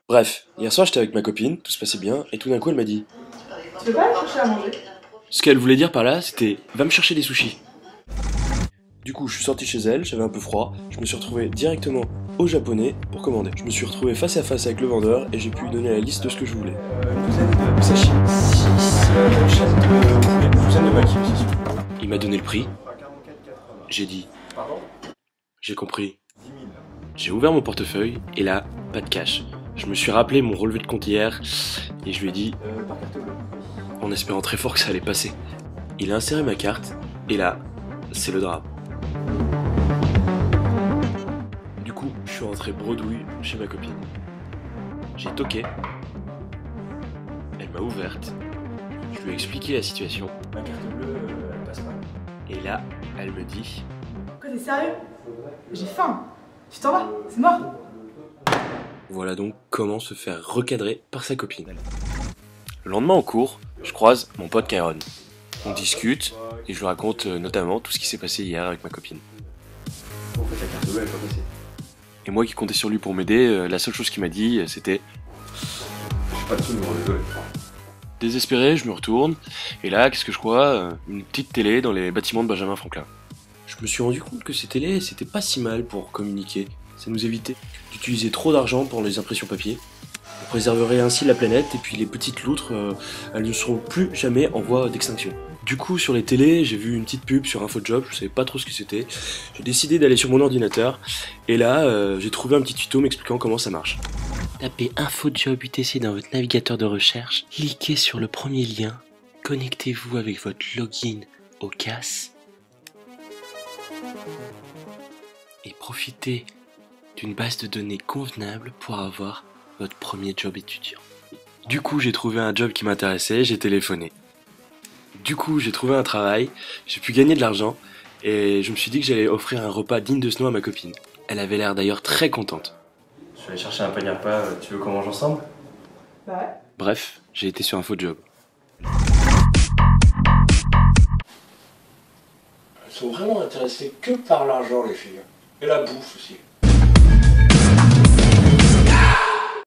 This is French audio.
Bref, hier soir j'étais avec ma copine, tout se passait bien, et tout d'un coup elle m'a dit... Tu peux pas aller chercher à manger? Ce qu'elle voulait dire par là, c'était « va me chercher des sushis ». Du coup, je suis sorti chez elle, j'avais un peu froid, je me suis retrouvé directement au japonais pour commander. Je me suis retrouvé face à face avec le vendeur et j'ai pu lui donner la liste de ce que je voulais. Une douzaine de sashimi, 6 chaises de poulet, une douzaine de maki aussi. Il m'a donné le prix, j'ai dit « j'ai compris ». J'ai ouvert mon portefeuille et là, pas de cash. Je me suis rappelé mon relevé de compte hier et je lui ai dit Par carte bleue. en espérant très fort que ça allait passer. Il a inséré ma carte et là, c'est le drame. Du coup, je suis rentré bredouille chez ma copine. J'ai toqué. Elle m'a ouverte. Je lui ai expliqué la situation. Ma carte bleue, elle passe pas. Et là, elle me dit Quoi, t'es sérieux? J'ai faim. Tu t'en vas? C'est mort. voilà donc comment se faire recadrer par sa copine. Le lendemain en cours, je croise mon pote Kairon. On discute et je lui raconte notamment tout ce qui s'est passé hier avec ma copine. En fait, la carte bleue, elle est pas passée. Et moi qui comptais sur lui pour m'aider, la seule chose qu'il m'a dit c'était Je suis pas dessous, mais désolé. désespéré, je me retourne et là, qu'est-ce que je crois? Une petite télé dans les bâtiments de Benjamin Franklin. Je me suis rendu compte que ces télés, c'était pas si mal pour communiquer. Ça nous évitait d'utiliser trop d'argent pour les impressions papier. On préserverait ainsi la planète et puis les petites loutres, elles ne seront plus jamais en voie d'extinction. Du coup, sur les télés, j'ai vu une petite pub sur InfoJob, je savais pas trop ce que c'était. J'ai décidé d'aller sur mon ordinateur et là, j'ai trouvé un petit tuto m'expliquant comment ça marche. Tapez InfoJob UTC dans votre navigateur de recherche, cliquez sur le premier lien, connectez-vous avec votre login au CAS et profitez d'une base de données convenable pour avoir votre premier job étudiant. Du coup, j'ai trouvé un job qui m'intéressait, j'ai téléphoné. Du coup, j'ai trouvé un travail, j'ai pu gagner de l'argent et je me suis dit que j'allais offrir un repas digne de ce nom à ma copine. Elle avait l'air d'ailleurs très contente. Je suis allé chercher un panier repas, tu veux qu'on mange ensemble? Bah ouais. Bref, j'ai été sur InfoJob. Elles sont vraiment intéressées que par l'argent, les filles. Et la bouffe aussi.